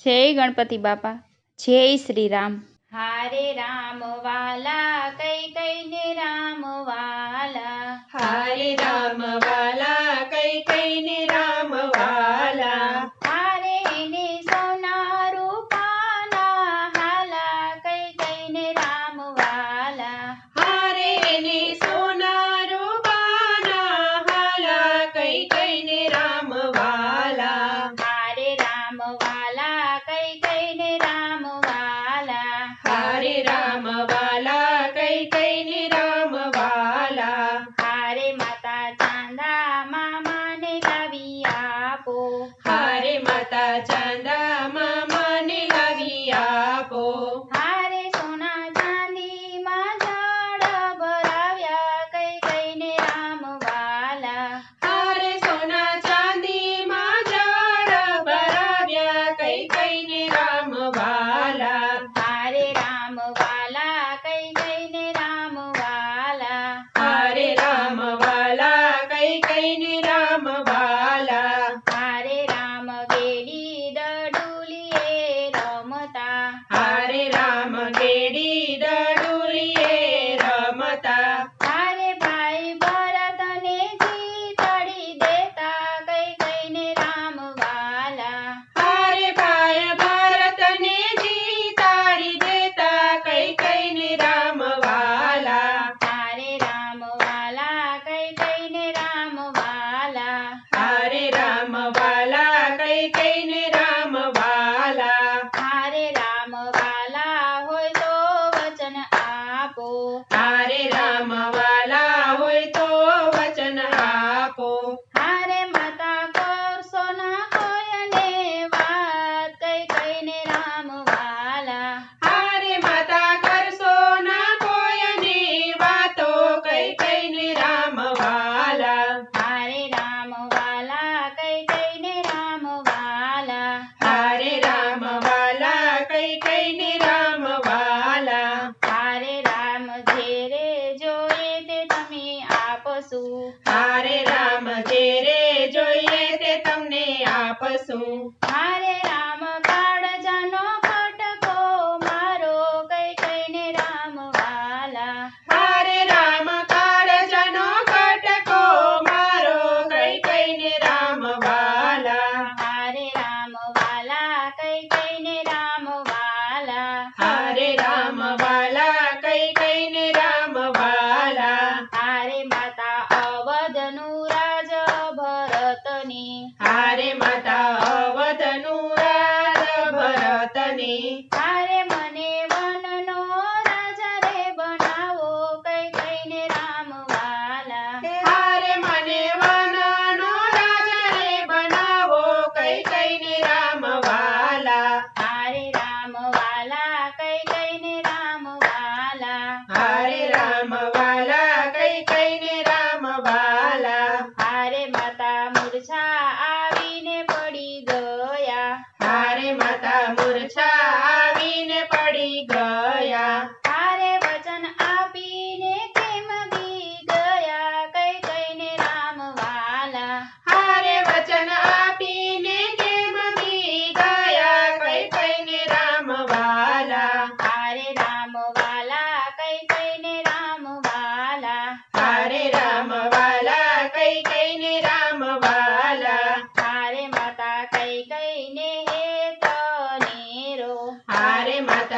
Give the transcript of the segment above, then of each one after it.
જય ગણપતિ બાપા, જય શ્રી રામ। હારે રામ વાલા કઈ કઈ ને રામ વાલા, હારે રામ વાલા કઈ કઈ ને રામ વાલા, હારે ને સોના રૂપાના હાલા કઈ કઈ ને રામ વાલા, હારે ને સોના રૂપાના હાલા કઈ કઈ ને રામ વાલા, હારે રામ વાલા કઈ કઈ ને રામ વાલા, હારે રામ વાલા કઈ કઈ ને રામ વાલા, હારે માતા ચાંદા મામાને લાવી આપો, હારે માતા ચાંદા મામાને લાવી આપો, હારે સોના ચાંદીમાં જળ ભરાવ્યા કઈ કઈ ને રામ વાલા, હારે સોના ચાંદીમાં જળ ભરાવ્યા કઈ કઈ ને રામ વાલા, હારે રામ વાલા કઈ કઈ ને રામ વાલા, હારે રામ વાલા કઈ કઈ ને રામ વાલા, હારે રામ ગેડી દડુલીએ રમતા, હારે રામ ગેડી દડુલીએ રમતા, હારે ભાઈ ભરતને જીતડી દેતા કઈ કઈ ને રામ વાલા, હારે ભાઈ ભારતને જીતાડી દેતા કઈ કઈ ને રામ વાલા, હારે રામ વાલા કઈ કઈ ને રામ વાલા, હારે રામ વાલા કઈ કઈ ને રામ વાલા, હારે રામ વાલા હોય તો વચન આપો, હારે રામ વાલા હોય તો વચન આપો, હારે માતા કરશો ના કોઈને વાત કઈ કઈ ને રામ વાલા, હારે માતા કરશો ના કોઈની વાતો કઈ કઈ ને રામ વાલા, હારે રામ વાલા કઈ કઈ ને રામ વાલા, હારે રામ વાલા કઈ કઈ ને રામ વાલા, હારે રામ જેરે જોઈએ તે તમે આપશો, હારે રામ જે રે જોઈએ તે તમને આપશું, હારે રામ કાળજાનો ફટકો મારો કઈ કઈ ને રામ વાલા, હારે રામ કાળજાનો કટકો મારો કઈ કઈ ને રામ વાલા, હારે રામ વાલા કઈ કઈ ને રામ વાલા, હારે રામ વાલા કઈ કઈ ને રામ વાલા, હારે માતા અવધનું રાજ ભરતની, હારે માતા અવધનું રાજ ભરતની, હારે મને વનનો રાજા રે બનાવો કઈ કઈ ને રામ વાલા, હારે મને વનનો રાજા રે બનાવો કઈ કઈ ને રામ વાલા, હારે રામ વાલા કઈ કઈ ને રામ વાલા, હારે રામ વાલા કઈ કઈ ને રામ વાલા, હારે માતા મૂર્છા આવીને પડી ગયા, હારે માતા મૂર્છા આવીને પડી ગયા, હારે વચન આપીને કેમ બી ગયા કઈ કઈ ને રામ વાલા, હારે વચન આપીને કેમ બી ગયા કઈ કઈ ને રામ વાલા, હારે રામ વાલા કઈ કઈ ને રામ વાલા, હારે રામ વાલા કઈ કઈ ને રામ વાલા, હારે માતા કઈ કઈ ને હે તનેરો, હારે માતા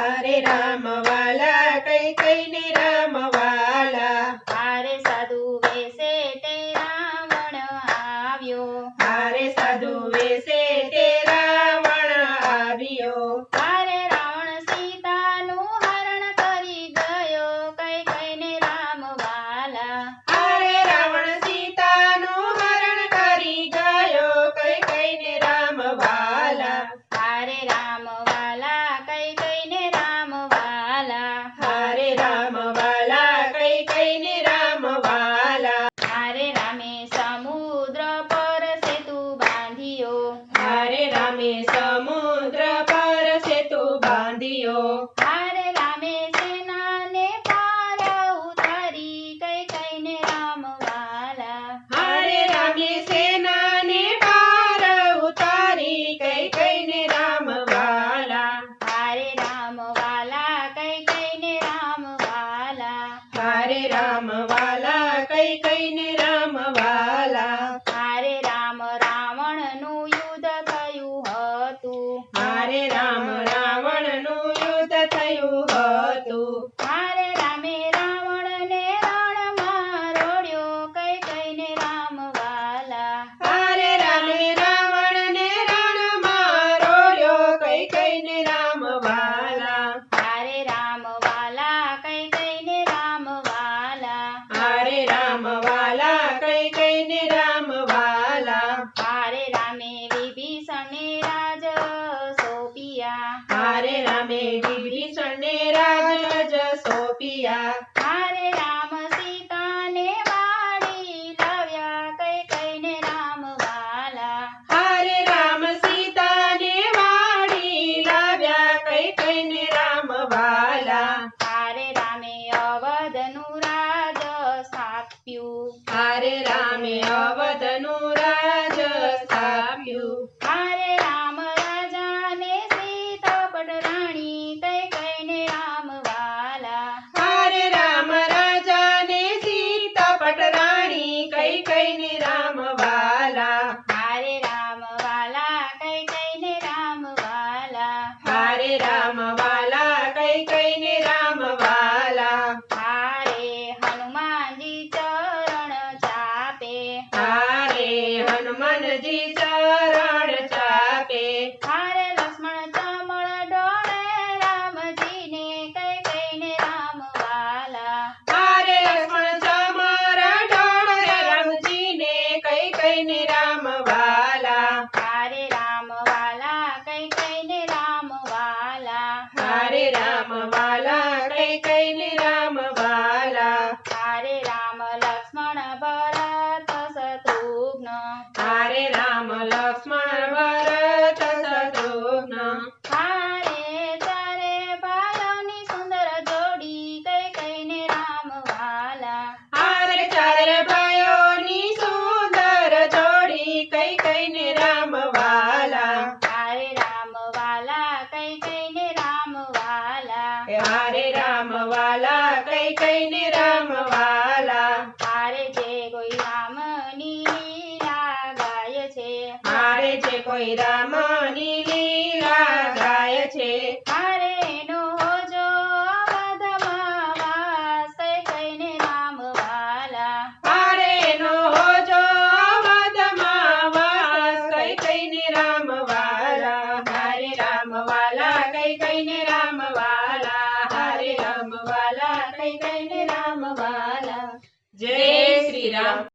હારે રામ વાલા કઈ કઈને રામ વાલા હારે સાધુ વેશે તે રાવણ આવ્યો હારે સાધુ વેશે તે રાવણ આવ્યો હારે રાવણ સીતાનું હરણ કરી ગયો કઈ કઈને રામ વાલા હારે રાવણ સીતાનું હરણ કરી ગયો કઈ કઈને રામ વાલા હારે રામ વાલા કઈ કઈને રામ વાલા હારે રામ વાલા કઈ કઈને રામ વાલા હારે રામે સમુદ્ર પર સેતુ બાંધ્યો હારે રામે સમુદ્ર પર સેતુ બાંધ્યો હારે રામે સેનાને પાર ઉતારી કઈ કઈને રામ વાલા હારે રામે સેનાને પાર ઉતારી કઈ કઈને રામ વાલા હારે રામ વાલા કઈ કઈને રામ વાલા હારે રામ વાલા કઈ કઈને રામ વાલા હારે રામ રાવણનું યુદ્ધ થયું હતું હારે રામ રાવણનું યુદ્ધ થયું હતું હારે રામે રાવણને રણમાં રોડ્યો કઈ કઈને રામ વાલા હારે રામે રાવણને રણમાં રોડ્યો કઈ કઈને રામ વાલા હારે રામ વાલા કઈ કઈને રામ વાલા હારે રામ વાલા કઈ કઈને રામ વાલા હારે રામે વિભીષણને રાજ સોંપ્યા હારે રામે વિભીષણને રાજ સોંપ્યા હારે રામ સીતાને વાળી લાવ્યા કઈ કઈને રામ વાલા હારે રામ સીતાને વાળી લાવ્યા કઈ કઈને રામ વાલા હારે રામે અવધનું રાજ સ્થાપ્યું હારે રામે અવધનું રાજ સ્થાપ્યું હારે રામ રાજાને સીતાપટ રાણી કઈ કઈને રામ વાલા હારે રામ રાજાને સીતાપટ રાણી કઈ કઈને રામ વાલા હારે રામ વાલા કઈ કઈને રામ વાલા હારે રામ વાલા કઈ કઈને રામ વાલા હારે હનુમાનજી ચરણ ચાપે હારે હનુમાનજી ચરણ ચાપે હારે લક્ષ્મણ ચમળ ડોળે રામજીને કઈ કઈને રામ વાલા હારે લક્ષ્મણ ચમર ઢોળે રામજીને કઈ કઈને રામ વાલા હારે રામ વાલા કઈ કઈને રામ વાલા હારે રામ વાલા કઈ કઈને રામ વાલા હારે રામ લક્ષ્મણ ભરત શત્રુઘ્ન હારે રામ લક્ષ્મણ ભરત શત્રુઘ્ન હારે ચારે ભાઈઓની સુંદર જોડી કઈ કઈને રામ વાલા હારે ચારે ભાઈઓની સુંદર જોડી કઈ કઈને રામ વાલા હારે રામ વાલા કઈ કઈને રામ વાલા હારે રામ વાલા કઈ કઈને રામ વાલા હારે જે કોઈ રામની લીલા ગાય છે હારે જે કોઈ રામની લીલા ગાય છે હારે એનો હોજો અવધમાં વાસ કઈ કઈને રામ વાલા હારે નો હોજો અવધમાં વાસ કઈ કઈને રામ વાલા હારે રામ વાલા કઈ કઈને રામ વાલા હારે રામ વાલા કઈ કઈને રામ વાલા જય શ્રી રામ